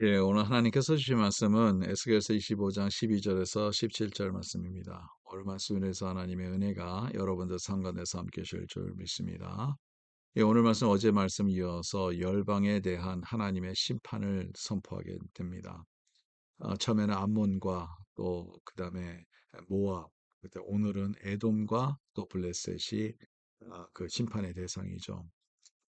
예, 오늘 하나님께서 주신 말씀은 에스겔서 25장 12절에서 17절 말씀입니다. 오늘 말씀에서 하나님의 은혜가 여러분들 삶 가운데서 함께 하실 줄 믿습니다. 예, 오늘 말씀 어제 말씀 이어서 열방에 대한 하나님의 심판을 선포하게 됩니다. 처음에는 암몬과 또 그다음에 모압, 그때 오늘은 에돔과 또 블레셋이 그 심판의 대상이죠.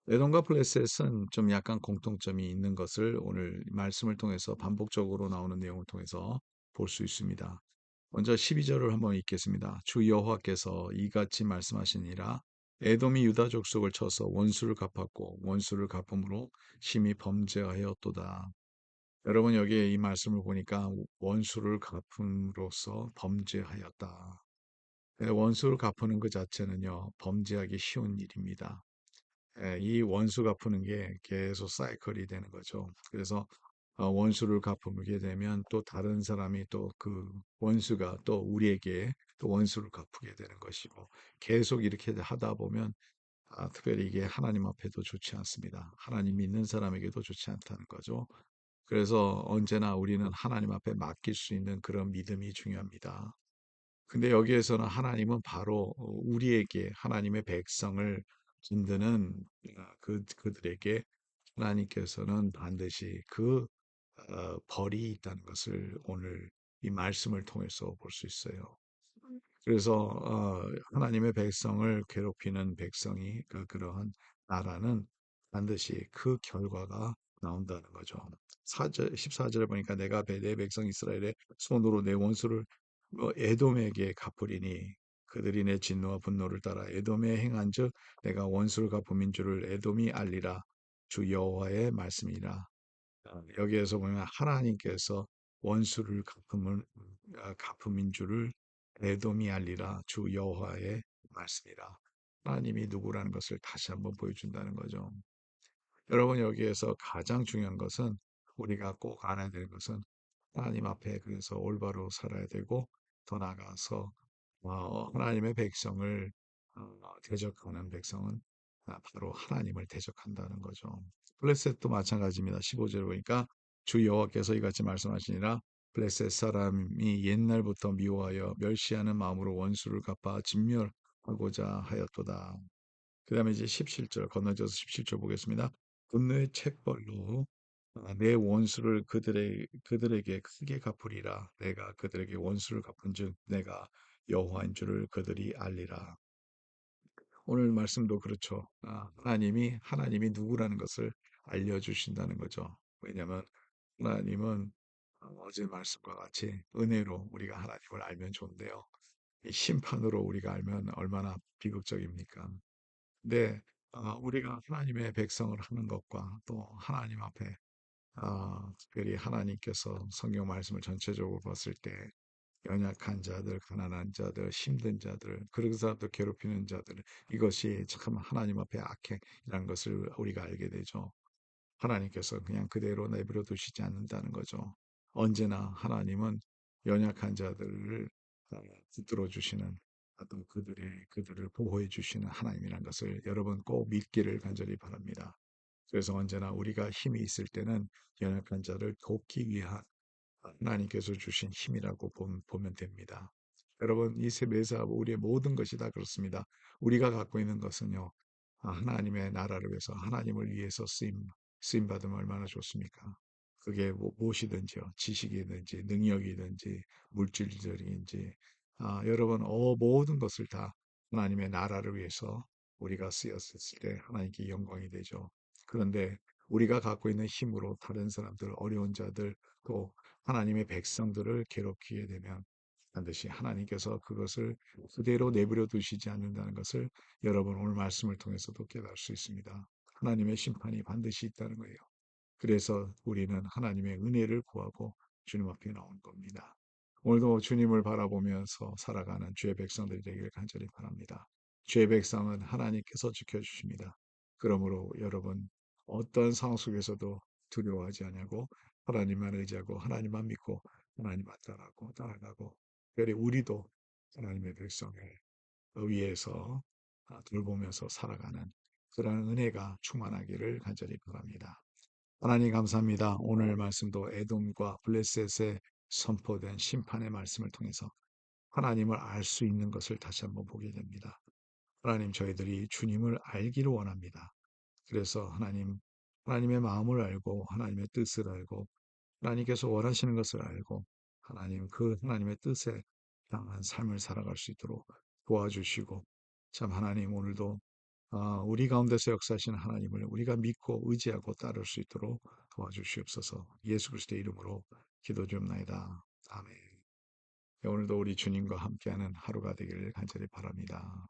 에돔과 블레셋은 좀 약간 공통점이 있는 것을 오늘 말씀을 통해서 반복적으로 나오는 내용을 통해서 볼 수 있습니다. 먼저 12절을 한번 읽겠습니다. 주 여호와께서 이같이 말씀하시니라. 에돔이 유다 족속을 쳐서 원수를 갚았고 원수를 갚음으로 심히 범죄하였도다. 여러분 여기에 이 말씀을 보니까 원수를 갚음으로써 범죄하였다. 원수를 갚는 그 자체는요, 범죄하기 쉬운 일입니다. 이 원수 갚는 게 계속 사이클이 되는 거죠. 그래서 원수를 갚게 되면 또 다른 사람이 또 그 원수가 또 우리에게 또 원수를 갚게 되는 것이고 계속 이렇게 하다 보면 특별히 이게 하나님 앞에도 좋지 않습니다. 하나님 믿는 사람에게도 좋지 않다는 거죠. 그래서 언제나 우리는 하나님 앞에 맡길 수 있는 그런 믿음이 중요합니다. 근데 여기에서는 하나님은 바로 우리에게 하나님의 백성을 짓드는 그들에게 하나님께서는 반드시 그 벌이 있다는 것을 오늘 이 말씀을 통해서 볼 수 있어요. 그래서 하나님의 백성을 괴롭히는 백성이 그러한 나라는 반드시 그 결과가 나온다는 거죠. 14절에 보니까 내가 내 백성 이스라엘의 손으로 내 원수를 에돔에게 갚으리니 그들이 내 진노와 분노를 따라 에돔에 행한즉 내가 원수를 갚음인 줄을 에돔이 알리라. 주 여호와의 말씀이라. 여기에서 보면 하나님께서 원수를 갚음인 줄을 에돔이 알리라. 주 여호와의 말씀이라. 하나님이 누구라는 것을 다시 한번 보여준다는 거죠. 여러분 여기에서 가장 중요한 것은 우리가 꼭 알아야 되는 것은 하나님 앞에 그래서 올바로 살아야 되고 더 나아가서 하나님의 백성을 대적하는 백성은 바로 하나님을 대적한다는 거죠. 블레셋도 마찬가지입니다. 15절에 보니까 주 여호와께서 이같이 말씀하시니라. 블레셋 사람이 옛날부터 미워하여 멸시하는 마음으로 원수를 갚아 진멸하고자 하였도다. 그 다음에 이제 17절 건너져서 17절 보겠습니다. 분노의 책벌로 내 원수를 그들에게 크게 갚으리라. 내가 그들에게 원수를 갚은즉 내가 여호와인 줄을 그들이 알리라. 오늘 말씀도 그렇죠. 하나님이 누구라는 것을 알려주신다는 거죠. 왜냐하면 하나님은 어제 말씀과 같이 은혜로 우리가 하나님을 알면 좋은데요. 이 심판으로 우리가 알면 얼마나 비극적입니까? 근데 우리가 하나님의 백성을 하는 것과 또 하나님 앞에 특별히 하나님께서 성경 말씀을 전체적으로 봤을 때 연약한 자들, 가난한 자들, 힘든 자들, 그런 사람들 괴롭히는 자들 이것이 참 하나님 앞에 악행이라는 것을 우리가 알게 되죠. 하나님께서 그냥 그대로 내버려 두시지 않는다는 거죠. 언제나 하나님은 연약한 자들을 붙들어 주시는 또 그들을 보호해 주시는 하나님이라는 것을 여러분 꼭 믿기를 간절히 바랍니다. 그래서 언제나 우리가 힘이 있을 때는 연약한 자를 돕기 위한 하나님께서 주신 힘이라고 보면 됩니다. 여러분, 이 매사 우리의 모든 것이 다 그렇습니다. 우리가 갖고 있는 것은요, 하나님의 나라를 위해서, 하나님을 위해서 쓰임 받으면 얼마나 좋습니까? 그게 무엇이든지요, 지식이든지, 능력이든지, 물질적인지, 여러분, 모든 것을 다 하나님의 나라를 위해서 우리가 쓰였을 때 하나님께 영광이 되죠. 그런데 우리가 갖고 있는 힘으로 다른 사람들, 어려운 자들, 또 하나님의 백성들을 괴롭히게 되면 반드시 하나님께서 그것을 그대로 내버려 두시지 않는다는 것을 여러분 오늘 말씀을 통해서도 깨달을 수 있습니다. 하나님의 심판이 반드시 있다는 거예요. 그래서 우리는 하나님의 은혜를 구하고 주님 앞에 나온 겁니다. 오늘도 주님을 바라보면서 살아가는 주의 백성들이 되길 간절히 바랍니다. 주의 백성은 하나님께서 지켜주십니다. 그러므로 여러분 어떤 상황 속에서도 두려워하지 않냐고 하나님만 의지하고 하나님만 믿고 하나님만 따라가고 특별히 우리도 하나님의 백성을 위해서 돌보면서 살아가는 그런 은혜가 충만하기를 간절히 바랍니다. 하나님 감사합니다. 오늘 말씀도 에돔과 블레셋에 선포된 심판의 말씀을 통해서 하나님을 알 수 있는 것을 다시 한번 보게 됩니다. 하나님, 저희들이 주님을 알기를 원합니다. 그래서 하나님의 마음을 알고 하나님의 뜻을 알고 하나님께서 원하시는 것을 알고 하나님의 뜻에 향한 삶을 살아갈 수 있도록 도와주시고, 참 하나님, 오늘도 우리 가운데서 역사하시는 하나님을 우리가 믿고 의지하고 따를 수 있도록 도와주시옵소서. 예수 그리스도의 이름으로 기도 드립나이다. 아멘. 오늘도 우리 주님과 함께하는 하루가 되기를 간절히 바랍니다.